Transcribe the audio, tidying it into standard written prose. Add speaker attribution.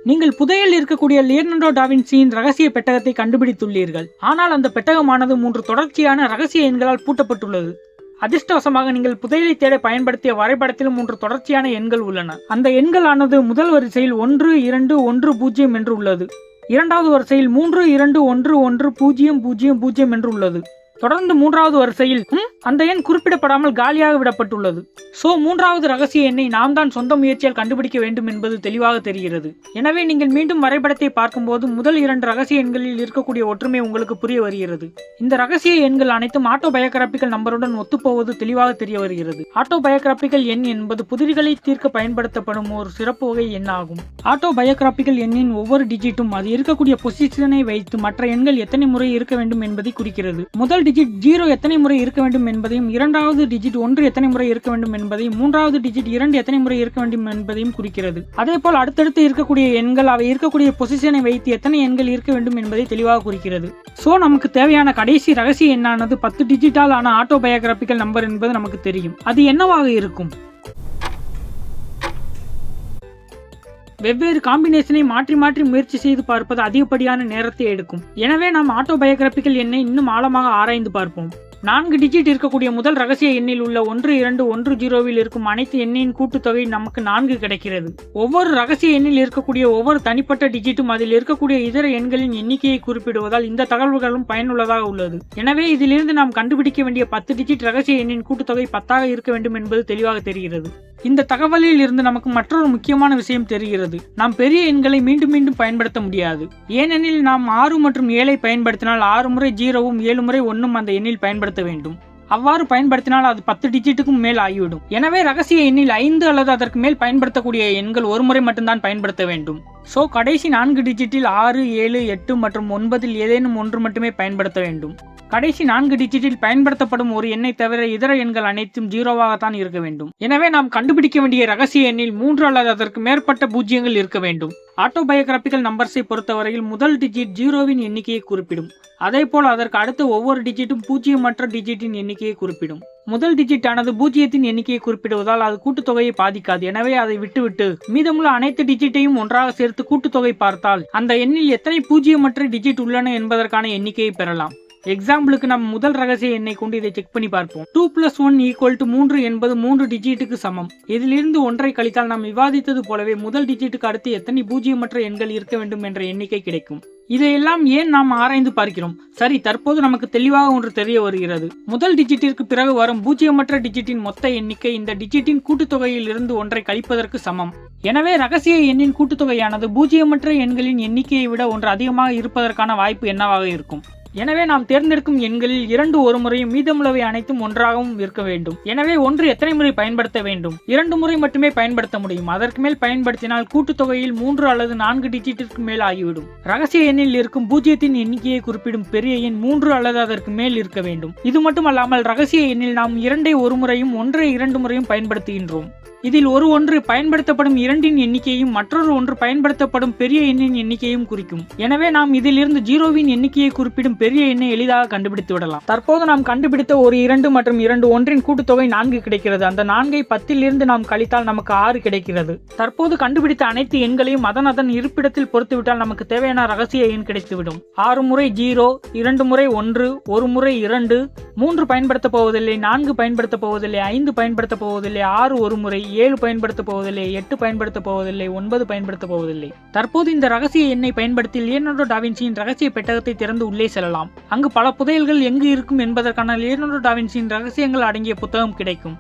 Speaker 1: நீங்கள் புதையல் இருக்கக்கூடிய லியோனார்டோ டா வின்சியின் ரகசிய பெட்டகத்தை கண்டுபிடித்துள்ளீர்கள். ஆனால் அந்த பெட்டகமானது 3 தொடர்ச்சியான ரகசிய எண்களால் பூட்டப்பட்டுள்ளது. அதிர்ஷ்டவசமாக நீங்கள் புதையலை தேட பயன்படுத்திய வரைபடத்தில் 3 தொடர்ச்சியான எண்கள் உள்ளன. அந்த எண்களானது முதல் வரிசையில் 1 2 1 0 என்று உள்ளது. இரண்டாவது வரிசையில் 3 2 1 1 0 0 0 என்று உள்ளது. தொடர்ந்து மூன்றாவது வரிசையில் அந்த எண் குறிப்பிடப்படாமல் காலியாக விடப்பட்டுள்ளது. சோ மூன்றாவது ரகசிய எண்ணை நாம் தான் சொந்த முயற்சியால் கண்டுபிடிக்க வேண்டும் என்பது தெளிவாக தெரிகிறது. எனவே நீங்கள் மீண்டும் வரைபடத்தை பார்க்கும்போது முதல் 2 ரகசிய எண்களில் இருக்கக்கூடிய ஒற்றுமை உங்களுக்கு புரிய வருகிறது. இந்த ரகசிய எண்கள் அனைத்தும் ஆட்டோபயோகிராபிக்கல் நம்பருடன் ஒத்துப்போவது தெளிவாக தெரிய வருகிறது. ஆட்டோபயோகிராபிக்கல் எண் என்பது புதிர்களை தீர்க்க பயன்படுத்தப்படும் ஒரு சிறப்பு வகை எண் ஆகும். ஆட்டோபயோகிராபிக்கல் எண்ணின் ஒவ்வொரு டிஜிட்டும் அது இருக்கக்கூடிய பொசிஷனை வைத்து மற்ற எண்கள் எத்தனை முறை இருக்க வேண்டும் என்பதை குறிக்கிறது. முதல் டிஜிட் 0 எத்தனை முறை இருக்க வேண்டும் என்பதையும், இரண்டாவது டிஜிட் 1 எத்தனை முறை இருக்க வேண்டும் என்பதையும், மூன்றாவது டிஜிட் 2 எத்தனை முறை இருக்க வேண்டும் என்பதையும் குறிக்கிறது. அதே போல் அடுத்தடுத்து இருக்கக்கூடிய எண்கள் அவை இருக்கக்கூடிய பொசிஷனை வைத்து எத்தனை எண்கள் இருக்க வேண்டும் என்பதை தெளிவாக குறிக்கிறது. சோ நமக்கு தேவையான கடைசி ரகசிய எண்ணானது 10 டிஜிட்டால் ஆன ஆட்டோபயோகிராபிக்கல் நம்பர் என்பது நமக்கு தெரியும். அது என்னவாக இருக்கும்? வெவ்வேறு காம்பினேஷனை மாற்றி மாற்றி முயற்சி செய்து பார்ப்பது அதிகப்படியான நேரத்தை எடுக்கும். எனவே நாம் ஆட்டோபயோகிராபிக்கல் எண்ணை இன்னும் ஆழமாக ஆராய்ந்து பார்ப்போம். 4 டிஜிட் இருக்கக்கூடிய முதல் ரகசிய எண்ணில் உள்ள 1 2 1 0வில் இருக்கும் அனைத்து எண்ணின் கூட்டுத்தொகை நமக்கு 4 கிடைக்கிறது. ஒவ்வொரு ரகசிய எண்ணில் இருக்கக்கூடிய ஒவ்வொரு தனிப்பட்ட டிஜிட்டும் அதில் இருக்கக்கூடிய இதர எண்களின் எண்ணிக்கையை குறிப்பிடுவதால் இந்த தகவல்களும் பயனுள்ளதாக உள்ளது. எனவே இதிலிருந்து நாம் கண்டுபிடிக்க வேண்டிய 10 டிஜிட் ரகசிய எண்ணின் கூட்டுத்தொகை 10ஆக இருக்க வேண்டும் என்பது தெளிவாக தெரிகிறது. இந்த தகவலில் இருந்து நமக்கு மற்றொரு முக்கியமான விஷயம் தெரிகிறது. நாம் பெரிய எண்களை மீண்டும் மீண்டும் பயன்படுத்த முடியாது. ஏனெனில் நாம் 6 மற்றும் 7ஐ பயன்படுத்தினால் 6 முறை 0வும் 7 முறை 1ம் அந்த எண்ணில் பயன்படுத்த வேண்டும். அவ்வாறு பயன்படுத்தினால் அது 10 டிஜிட்டுக்கும் மேல் ஆகிவிடும். எனவே ரகசிய எண்ணில் 5 அல்லது அதற்கு மேல் பயன்படுத்தக்கூடிய எண்கள் ஒரு முறை மட்டும்தான் பயன்படுத்த வேண்டும். சோ கடைசி 4 டிஜிட்டில் 6 7 8 மற்றும் 9இல் ஏதேனும் ஒன்று மட்டுமே பயன்படுத்த வேண்டும். கடைசி 4 டிஜிட்டில் பயன்படுத்தப்படும் ஒரு எண்ணை தவிர இதர எண்கள் அனைத்தும் 0வாகத்தான் இருக்க வேண்டும். எனவே நாம் கண்டுபிடிக்க வேண்டிய ரகசிய எண்ணில் 3 அல்லது அதற்கு மேற்பட்ட பூஜ்ஜியங்கள் இருக்க வேண்டும். ஆட்டோபயோகிராபிக்கல் நம்பர்ஸை பொறுத்தவரையில் முதல் டிஜிட் 0வின் எண்ணிக்கையை குறிப்பிடும். அதே போல் அதற்கு அடுத்த ஒவ்வொரு டிஜிட்டும் பூஜ்ஜியமற்ற டிஜிட்டின் எண்ணிக்கையை குறிப்பிடும். முதல் டிஜிட் ஆனது பூஜ்ஜியத்தின் எண்ணிக்கையை குறிப்பிடுவதால் அது கூட்டுத்தொகையை பாதிக்காது. எனவே அதை விட்டுவிட்டு மீதமுள்ள அனைத்து டிஜிட்டையும் ஒன்றாக சேர்த்து கூட்டுத்தொகை பார்த்தால் அந்த எண்ணில் எத்தனை பூஜ்ஜியமற்ற டிஜிட் உள்ளன என்பதற்கான எண்ணிக்கையை பெறலாம். எக்ஸாம்பிளுக்கு நம்ம முதல் ரகசிய எண்ணை கொண்டு இதை செக் பண்ணி பார்ப்போம். 2 + 1 = 3 என்பது 3 டிஜிட்டுக்கு சமம். இதிலிருந்து ஒன்றை கழித்தால் நாம் விவாதித்தது போலவே முதல் டிஜிட்டுக்கு அடுத்து எத்தனை பூஜ்ஜியமற்ற எண்கள் இருக்க வேண்டும் என்ற எண்ணிக்கை கிடைக்கும். இதையெல்லாம் ஏன் நாம் ஆராய்ந்து பார்க்கிறோம்? சரி, தற்போது நமக்கு தெளிவாக ஒன்று தெரிய வருகிறது. முதல் டிஜிட்டிற்கு பிறகு வரும் பூஜ்ஜியமற்ற டிஜிட்டின் மொத்த எண்ணிக்கை இந்த டிஜிட்டின் கூட்டுத்தொகையில் இருந்து ஒன்றை கழிப்பதற்கு சமம். எனவே ரகசிய எண்ணின் கூட்டுத்தொகையானது பூஜ்ஜியமற்ற எண்களின் எண்ணிக்கையை விட ஒன்று அதிகமாக இருப்பதற்கான வாய்ப்பு என்னவாக இருக்கும்? எனவே நாம் தேர்ந்தெடுக்கும் எண்களில் 2 ஒரு முறையும் மீதமுள்ளவை அனைத்தும் ஒன்றாகவும் இருக்க வேண்டும். எனவே 1 எத்தனை முறை பயன்படுத்த வேண்டும்? 2 முறை மட்டுமே பயன்படுத்த முடியும். அதற்கு மேல் பயன்படுத்தினால் கூட்டுத்தொகையில் 3 அல்லது 4 டிஜிட்டிற்கு மேல் ஆகிவிடும். ரகசிய எண்ணில் இருக்கும் பூஜ்ஜியத்தின் எண்ணிக்கையை குறிப்பிடும் பெரிய எண் 3 அல்லது அதற்கு மேல் இருக்க வேண்டும். இது மட்டுமல்லாமல் ரகசிய எண்ணில் நாம் 2ஐ ஒரு முறையும் 1ஐ 2 முறையும் பயன்படுத்துகின்றோம். இதில் ஒரு ஒன்று பயன்படுத்தப்படும் 2இன் எண்ணிக்கையும் மற்றொரு ஒன்று பயன்படுத்தப்படும் பெரிய எண்ணின் எண்ணிக்கையும் குறிக்கும். எனவே நாம் இதிலிருந்து 0வின் எண்ணிக்கையை குறிப்பிடும் பெரிய எண்ணை எளிதாக கண்டுபிடித்து விடலாம். தற்போது நாம் கண்டுபிடித்த ஒரு 2 மற்றும் 2 ஒன்றின் கூட்டுத்தொகை 4 கிடைக்கிறது. அந்த 4ஐ 10இலிருந்து நாம் கழித்தால் நமக்கு 6 கிடைக்கிறது. தற்போது கண்டுபிடித்த அனைத்து எண்களையும் அதன் இருப்பிடத்தில் பொறுத்துவிட்டால் நமக்கு தேவையான ரகசிய எண் கிடைத்துவிடும். 6 முறை 0, 2 முறை 1, 1 முறை 2, 3 பயன்படுத்த போவதில்லை, 4 பயன்படுத்த போவதில்லை, 5 பயன்படுத்த போவதில்லை, 6 ஒரு முறை, 7 பயன்படுத்த போவதில்லை, 8 பயன்படுத்த போவதில்லை, 9 பயன்படுத்த போவதில்லை. தற்போது இந்த ரகசிய எண்ணை பயன்படுத்தி லியோனார்டோ டா வின்சியின் ரகசிய பெட்டகத்தை திறந்து உள்ளே செல்லலாம். அங்கு பல புதையல்கள் எங்கு இருக்கும் என்பதற்கான லியோனார்டோ டா வின்சியின் ரகசியங்கள் அடங்கிய புத்தகம் கிடைக்கும்.